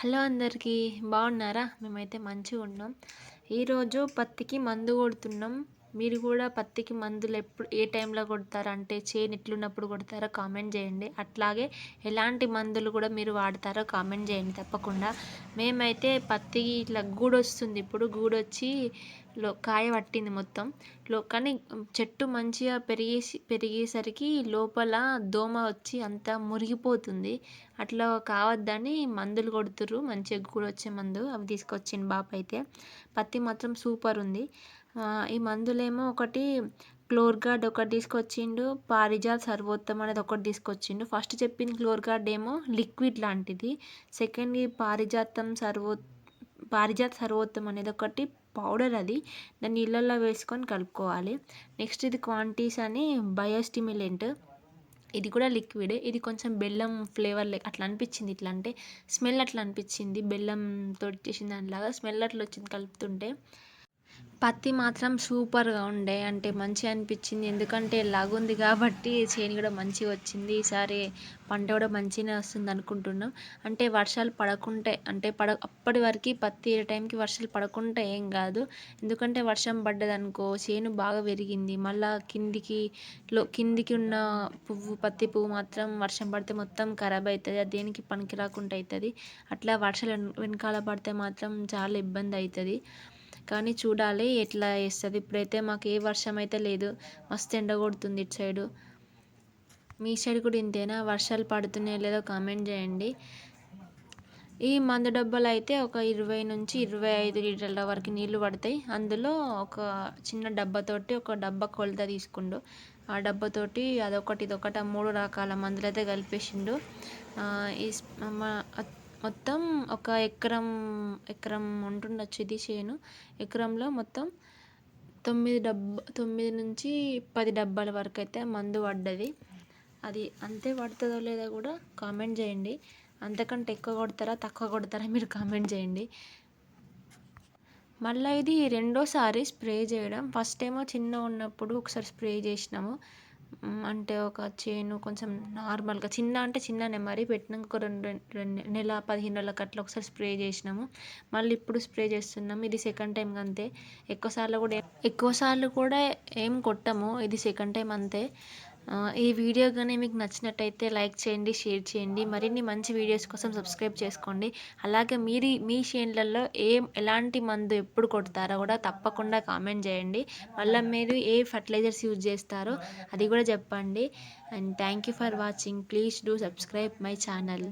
Hello అందరికీ బాగున్నారా? మేమైతే మంచిగా ఉన్నాం. ఈరోజు పత్తికి మందు కొడుతున్నాం. మీరు కూడా పత్తికి మందులు ఏ టైంలో కొడతారా? అంటే చేను ఎట్లున్నప్పుడు కొడతారో కామెంట్ చేయండి. అట్లాగే ఎలాంటి మందులు కూడా మీరు వాడతారో కామెంట్ చేయండి తప్పకుండా. మేమైతే పత్తికి ఇట్లా గూడొస్తుంది. ఇప్పుడు గూడొచ్చి కాయ పట్టింది మొత్తం. కానీ చెట్టు మంచిగా పెరిగేసరికి లోపల దోమ వచ్చి అంతా మురిగిపోతుంది. అట్లా కావద్దని మందులు కొడుతుర్రు. మంచిగా గూడొచ్చే మందు అవి తీసుకొచ్చిండు బాపు అయితే. పత్తి మాత్రం సూపర్ ఉంది. ఈ మందులేమో ఒకటి క్లోర్గార్డ్ ఒకటి తీసుకొచ్చిండు, పారిజాత్ సర్వోత్తమ్ అనేది ఒకటి తీసుకొచ్చిండు. ఫస్ట్ చెప్పింది క్లోర్గార్డ్ ఏమో లిక్విడ్ లాంటిది, సెకండ్ పారిజాత్ సర్వోత్తమ్ అనేది ఒకటి పౌడర్, అది దాన్ని నీళ్ళల్లో వేసుకొని కలుపుకోవాలి. నెక్స్ట్ ఇది క్వాంటీస్ అని బయోస్టిమ్యులెంట్, ఇది కూడా లిక్విడ్. ఇది కొంచెం బెల్లం ఫ్లేవర్ అట్లా అనిపించింది. ఇట్లా అంటే స్మెల్ అట్లా అనిపించింది, బెల్లంతో చేసిన దానిలాగా స్మెల్ అట్లా వచ్చింది కలుపుతుంటే. పత్తి మాత్రం సూపర్గా ఉండే, అంటే మంచిగా అనిపించింది. ఎందుకంటే లాగుంది కాబట్టి చేను కూడా మంచిగా వచ్చింది. ఈసారి పంట కూడా మంచిగానే వస్తుంది అనుకుంటున్నాం. అంటే వర్షాలు పడకుంటే, అంటే అప్పటి వరకు పత్తి ఏ టైంకి వర్షాలు పడకుంటే ఏం కాదు. ఎందుకంటే వర్షం పడ్డదనుకో చేను బాగా పెరిగింది, మళ్ళీ కిందికి ఉన్న పత్తి పువ్వు మాత్రం వర్షం పడితే మొత్తం ఖరాబ్ అవుతుంది, అది దేనికి పనికి రాకుండా అవుతుంది. అట్లా వర్షాలు వెనకాల పడితే మాత్రం చాలా ఇబ్బంది అవుతుంది. కానీ చూడాలి ఎట్లా వేస్తుంది. ఇప్పుడైతే మాకు ఏ వర్షం అయితే లేదు, మస్తు ఎండ కొడుతుంది ఇటు సైడు. మీ సైడ్ కూడా ఇంతేనా? వర్షాలు పడుతున్నాయో లేదో కామెంట్ చేయండి. ఈ మందు డబ్బాలు అయితే ఒక 20 నుంచి 25 లీటర్ల వరకు నీళ్లు పడతాయి. అందులో ఒక చిన్న డబ్బాతోటి ఒక డబ్బా కొలత తీసుకుండు. ఆ డబ్బాతోటి అదొకటి ఇదొకటి 3 రకాల మందులు అయితే కలిపేసిండు. మొత్తం ఒక ఎకరం ఉంటుండొచ్చు ఇది చేను. ఎకరంలో మొత్తం 9 నుంచి 10 డబ్బాల వరకు అయితే మందు పడ్డది. అది అంతే పడుతుందో లేదో కూడా కామెంట్ చేయండి. అంతకంటే ఎక్కువ కొడతారా తక్కువ కొడతారా మీరు కామెంట్ చేయండి. మళ్ళీ ఇది రెండోసారి స్ప్రే చేయడం. ఫస్ట్ ఏమో చిన్న ఉన్నప్పుడు ఒకసారి స్ప్రే చేసినాము. అంటే ఒక చేను కొంచెం నార్మల్గా చిన్న అంటే చిన్ననే, మరి పెట్టినాక ఒక రెండు నెల 15 రోజులకి అట్లా ఒకసారి స్ప్రే చేసినాము. మళ్ళీ ఇప్పుడు స్ప్రే చేస్తున్నాము. ఇది సెకండ్ టైం అంతే. ఎక్కువసార్లు కూడా ఏం కొట్టము, ఇది సెకండ్ టైం అంతే. ఈ వీడియో కానీ మీకు నచ్చినట్టయితే లైక్ చేయండి, షేర్ చేయండి. మరిన్ని మంచి వీడియోస్ కోసం సబ్స్క్రైబ్ చేసుకోండి. అలాగే మీ చేనులలో ఎలాంటి మందు ఎప్పుడు కొడతారో కూడా తప్పకుండా కామెంట్ చేయండి. మళ్ళీ మీరు ఏ ఫర్టిలైజర్స్ యూజ్ చేస్తారో అది కూడా చెప్పండి. And thank you for watching. Please do subscribe my channel.